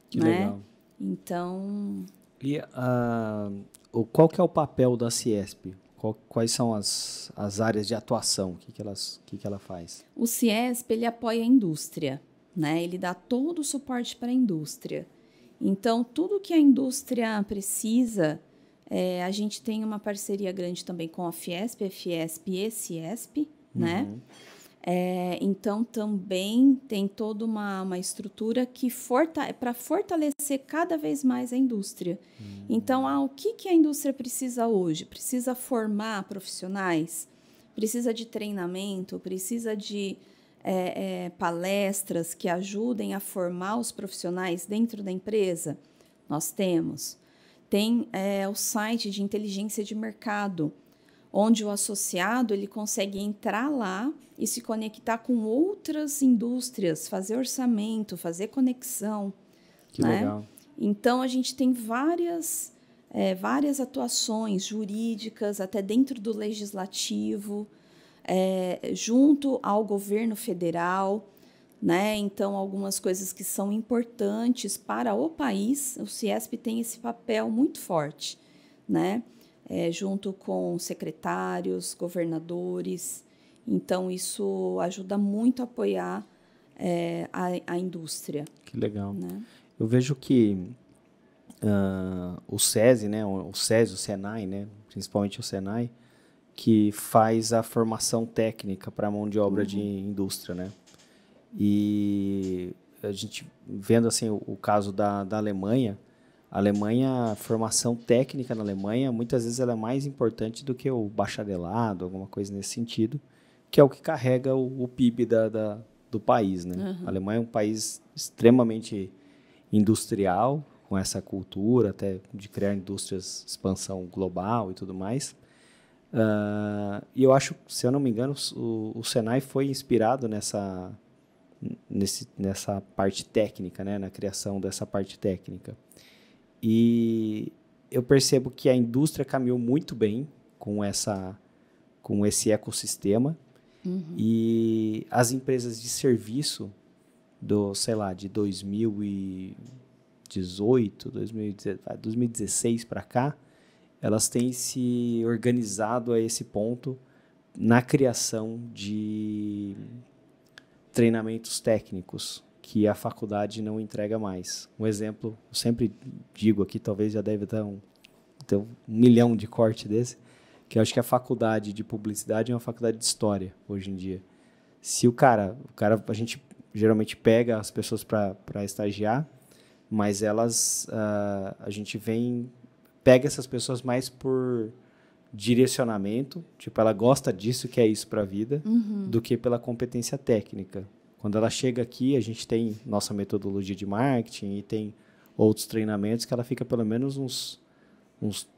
Que né? legal. Então... E qual que é o papel da CIESP? Quais são as áreas de atuação? O que ela faz? O CIESP, ele apoia a indústria, né? Ele dá todo o suporte para a indústria. Então, tudo que a indústria precisa, a gente tem uma parceria grande também com a Fiesp e CIESP, né? Então, também tem toda uma estrutura que para fortalecer cada vez mais a indústria. Então, o que a indústria precisa hoje? Precisa formar profissionais, precisa de treinamento, precisa de palestras que ajudem a formar os profissionais dentro da empresa. Nós temos. Tem o site de inteligência de mercado, onde o associado ele consegue entrar lá e se conectar com outras indústrias, fazer orçamento, fazer conexão. Que legal. Então, a gente tem várias atuações jurídicas, até dentro do legislativo, junto ao governo federal, né? Então, algumas coisas que são importantes para o país, o CIESP tem esse papel muito forte, né? Junto com secretários, governadores. Então, isso ajuda muito a apoiar a indústria. Que legal. Né? Eu vejo que o SESI, né? O Senai, né? Principalmente o Senai, que faz a formação técnica para a mão de obra de indústria, né? E a gente vendo assim o caso da Alemanha, a formação técnica na Alemanha, muitas vezes ela é mais importante do que o bacharelado, alguma coisa nesse sentido, que é o que carrega o PIB do país, né? A Alemanha é um país extremamente industrial, com essa cultura até de criar indústrias, expansão global e tudo mais. E eu acho, se eu não me engano, o Senai foi inspirado nessa parte técnica, né? Na criação dessa parte técnica. E eu percebo que a indústria caminhou muito bem com esse ecossistema. E as empresas de serviço de 2018, 2016 para cá, elas têm se organizado a esse ponto na criação de treinamentos técnicos que a faculdade não entrega mais. Um exemplo, eu sempre digo aqui, talvez já deve ter um milhão de corte desse, que eu acho que a faculdade de publicidade é uma faculdade de história, hoje em dia. Se a gente geralmente pega as pessoas para estagiar, mas a gente pega essas pessoas mais por direcionamento, tipo, ela gosta disso, quer isso para a vida, do que pela competência técnica. Quando ela chega aqui, a gente tem nossa metodologia de marketing e tem outros treinamentos que ela fica pelo menos uns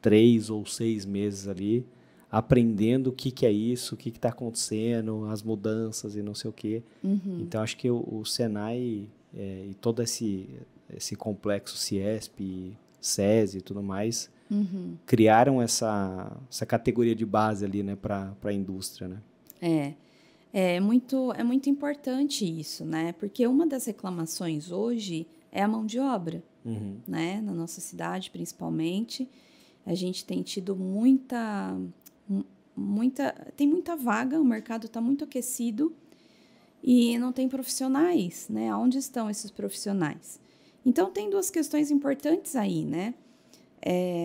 3 ou 6 meses ali, aprendendo o que é isso, o que está acontecendo, as mudanças e não sei o quê. Então, acho que o Senai e todo esse complexo CIESP, SESI e tudo mais, criaram essa categoria de base ali, né, para a indústria, né? É muito importante isso, né? Porque uma das reclamações hoje é a mão de obra. né? Na nossa cidade, principalmente. A gente tem tido tem muita vaga, o mercado está muito aquecido e não tem profissionais, né? Onde estão esses profissionais? Então, tem duas questões importantes aí, né?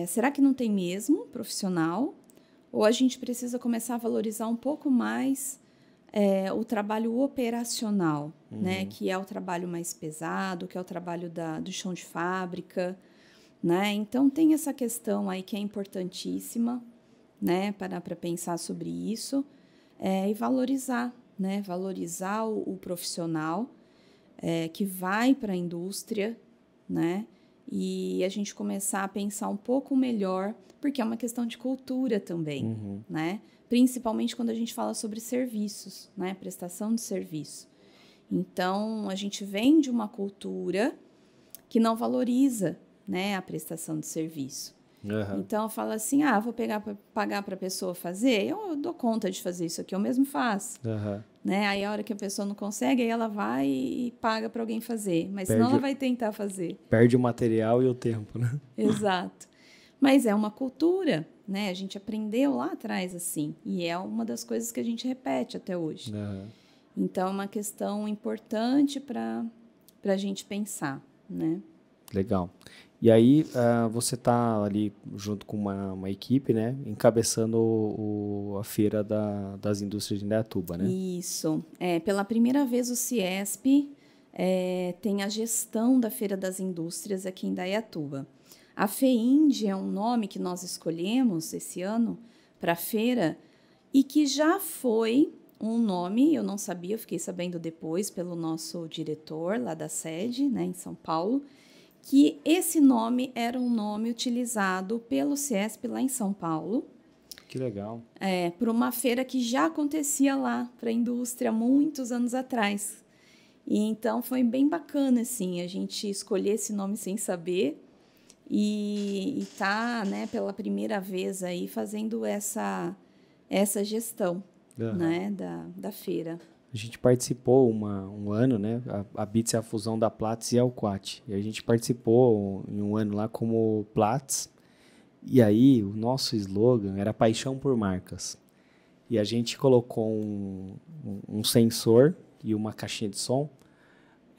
Será que não tem mesmo profissional? Ou a gente precisa começar a valorizar um pouco mais o trabalho operacional, né? Que é o trabalho mais pesado, que é o trabalho do chão de fábrica, né? Então, tem essa questão aí que é importantíssima, né? Para pensar sobre isso e valorizar, né? Valorizar o profissional que vai para a indústria, né? E a gente começar a pensar um pouco melhor, porque é uma questão de cultura também, né? Principalmente quando a gente fala sobre serviços, né? Prestação de serviço. Então, a gente vem de uma cultura que não valoriza, né, a prestação de serviço. Então, eu falo assim, vou pagar para a pessoa fazer, eu dou conta de fazer isso aqui, eu mesmo faço. Né? Aí, a hora que a pessoa não consegue, aí ela vai e paga para alguém fazer. Mas senão ela vai tentar fazer. Perde o material e o tempo, né? Exato. Mas é uma cultura, né? A gente aprendeu lá atrás assim. E é uma das coisas que a gente repete até hoje. Então, é uma questão importante para a gente pensar, né? Legal. E aí, você está ali junto com uma equipe, né? Encabeçando a feira das indústrias de Indaiatuba, né? Isso. Pela primeira vez, o CIESP tem a gestão da Feira das Indústrias aqui em Indaiatuba. A FEIND é um nome que nós escolhemos esse ano para a feira e que já foi um nome, eu não sabia, eu fiquei sabendo depois pelo nosso diretor lá da sede, né, em São Paulo, que esse nome era um nome utilizado pelo CIESP lá em São Paulo. Que legal. Por uma feira que já acontecia lá para a indústria muitos anos atrás. E então foi bem bacana assim, a gente escolher esse nome sem saber e tá, né, pela primeira vez aí fazendo essa gestão, né, da feira. A gente participou um ano, né? A BITS é a fusão da Platts e a Alquat. E a gente participou em um ano lá como Platts. E aí, o nosso slogan era Paixão por Marcas. E a gente colocou um sensor e uma caixinha de som.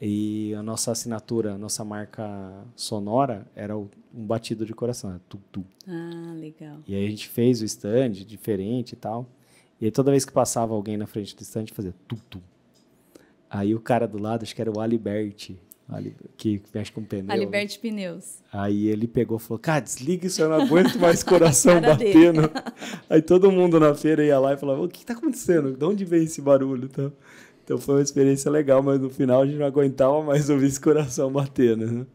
E a nossa assinatura, a nossa marca sonora era um batido de coração. Era tum-tum. Legal. E aí a gente fez o stand diferente e tal. E aí, toda vez que passava alguém na frente do stand, fazia tum-tum. Aí o cara do lado, acho que era o Alibert, que mexe com pneu. Alibert Pneus. Aí ele pegou e falou, cara, desliga isso, eu não aguento mais coração batendo. Aí todo mundo na feira ia lá e falava, o que tá acontecendo? De onde vem esse barulho? Então foi uma experiência legal, mas no final a gente não aguentava mais ouvir esse coração batendo, né?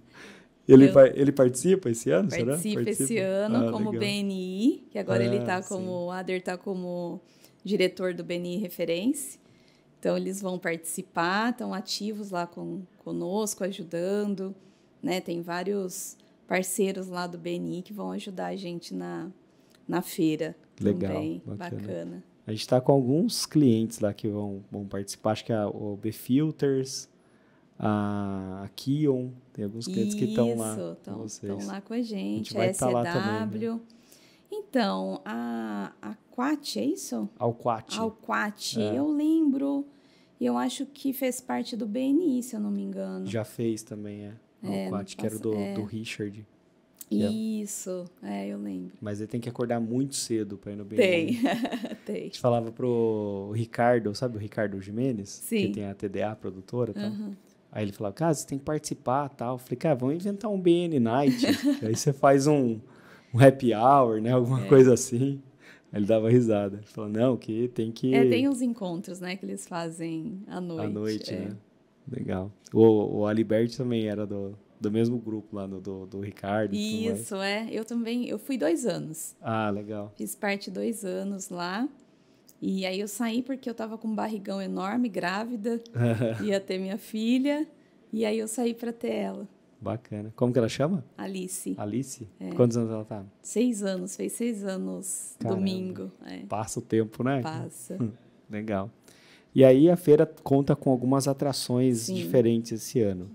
Ele participa esse ano, será? Participa esse ano como legal. BNI, que agora ele tá como, o Ader está como diretor do BNI Referência. Então, eles vão participar, estão ativos lá conosco, ajudando, né? Tem vários parceiros lá do BNI que vão ajudar a gente na feira. Legal, também. Bacana. A gente está com alguns clientes lá que vão participar, acho que o B-Filters, a Kion, tem alguns clientes que estão lá com vocês. Estão lá com a gente vai a estar lá também, né? Então, a Alquat, é isso? Alquat. Eu lembro. Eu acho que fez parte do BNI, se eu não me engano. Já fez também, Alquat, que era do Richard. Isso, eu lembro. Mas ele tem que acordar muito cedo para ir no BNI. Tem. A gente falava pro Ricardo, sabe o Ricardo Jimenez? Sim. Que tem a TDA, a produtora e tal. Aí ele falava, cara, você tem que participar e tal. Eu falei, cara, vamos inventar um BN Night. Aí você faz um happy hour, né? Alguma coisa assim. Aí ele dava risada. Ele falou, não, que tem que... tem uns encontros, né? Que eles fazem à noite. À noite, né? Legal. O Alibert também era do mesmo grupo lá, do Ricardo. Isso, Eu também. Eu fui 2 anos. Legal. Fiz parte 2 anos lá. E aí eu saí porque eu tava com um barrigão enorme, grávida. Ia ter minha filha. E aí eu saí para ter ela. Bacana. Como que ela chama? Alice. Alice? Quantos anos ela tá? 6 anos. Fez 6 anos. Caramba. Domingo. Passa o tempo, né? Passa. Legal. E aí a feira conta com algumas atrações diferentes esse ano.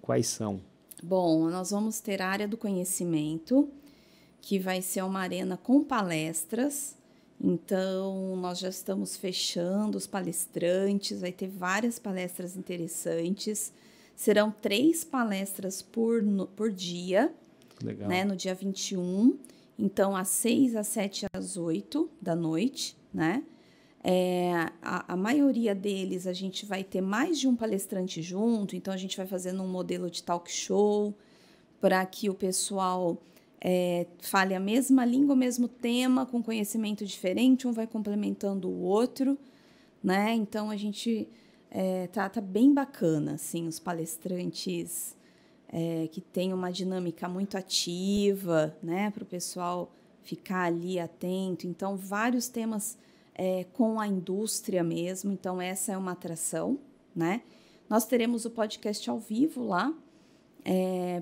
Quais são? Bom, nós vamos ter a área do conhecimento, que vai ser uma arena com palestras. Então, nós já estamos fechando os palestrantes, vai ter várias palestras interessantes. Serão 3 palestras por dia, Legal. né, no dia 21. Então, às 6, às 7, às 8 da noite, né? A maioria deles a gente vai ter mais de um palestrante junto, então a gente vai fazendo um modelo de talk show para que o pessoal fale a mesma língua, o mesmo tema, com conhecimento diferente, um vai complementando o outro, né? Então a gente tá bem bacana, assim, os palestrantes que tem uma dinâmica muito ativa, né? Para o pessoal ficar ali atento. Então, vários temas com a indústria mesmo, então essa é uma atração, né? Nós teremos o podcast ao vivo lá,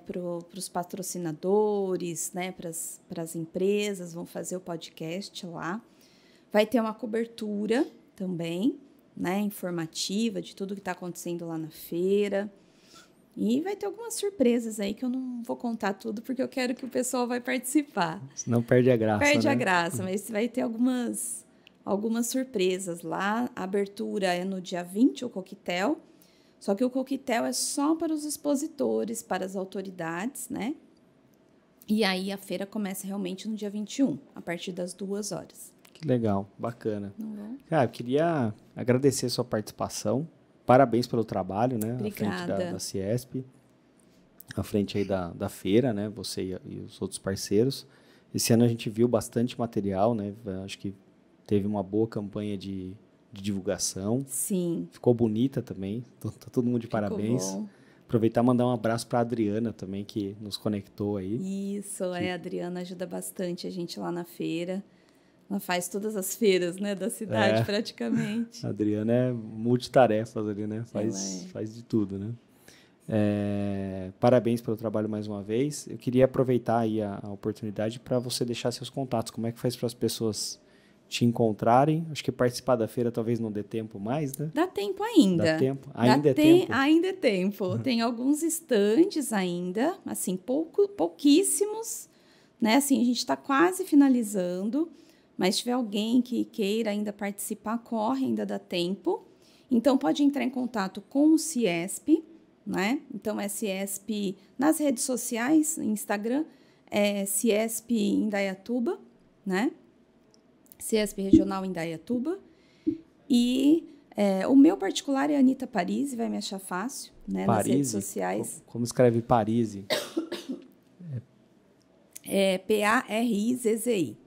para os patrocinadores, né? Para as empresas, vão fazer o podcast lá. Vai ter uma cobertura também, né? Informativa de tudo que está acontecendo lá na feira. E vai ter algumas surpresas aí que eu não vou contar tudo, porque eu quero que o pessoal vai participar. Senão perde a graça, Perde né? a graça, mas vai ter algumas surpresas lá. A abertura é no dia 20, o coquetel. Só que o coquetel é só para os expositores, para as autoridades, né? E aí a feira começa realmente no dia 21, a partir das 2 horas. Que legal, bacana. Uhum. Cara, eu queria agradecer a sua participação. Parabéns pelo trabalho, né? Obrigada. À frente da Ciesp, à frente aí da feira, né? Você e os outros parceiros. Esse ano a gente viu bastante material, né? Acho que teve uma boa campanha de divulgação. Sim. Ficou bonita também. Tá todo mundo de parabéns. Bom. Aproveitar e mandar um abraço para a Adriana também, que nos conectou aí. Isso, a Adriana ajuda bastante a gente lá na feira. Ela faz todas as feiras, né, da cidade, praticamente. A Adriana é multitarefas ali, né? Faz de tudo, né? Parabéns pelo trabalho mais uma vez. Eu queria aproveitar aí a oportunidade para você deixar seus contatos. Como é que faz para as pessoas te encontrarem? Acho que participar da feira talvez não dê tempo mais, né? Dá tempo ainda. Dá tempo? Ainda é tempo? Ainda é tempo. Tem alguns estandes ainda, assim, pouquíssimos, né? Assim, a gente está quase finalizando, mas se tiver alguém que queira ainda participar, corre, ainda dá tempo. Então, pode entrar em contato com o Ciesp, né? Então, é Ciesp nas redes sociais, Instagram, é Ciesp Indaiatuba, né? Ciesp Regional Indaiatuba. E o meu particular é Anitta Parisi, vai me achar fácil, né? Nas redes sociais. Como escreve Parisi? É P-A-R-I-Z-Z-I.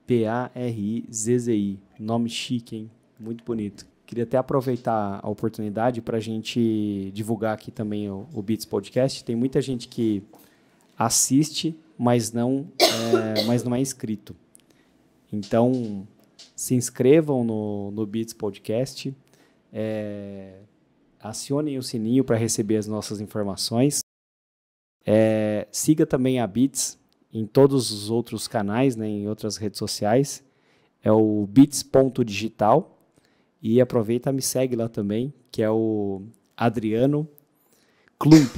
P-A-R-I-Z-Z-I. Nome chique, hein? Muito bonito. Queria até aproveitar a oportunidade para a gente divulgar aqui também o Beats Podcast. Tem muita gente que assiste, mas não é inscrito. Então, se inscrevam no Beats Podcast, acionem o sininho para receber as nossas informações. Siga também a Beats em todos os outros canais, né, em outras redes sociais. É o beats.digital. E aproveita e me segue lá também, que é o Adriano Klump.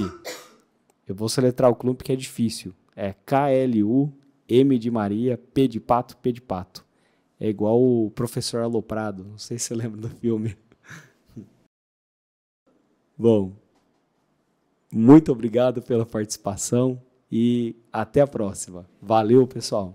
Eu vou soletrar o Klump, que é difícil. É K-L-U-M de Maria, P de pato, P de pato. É igual o Professor Aloprado. Não sei se você lembra do filme. Bom, muito obrigado pela participação e até a próxima. Valeu, pessoal.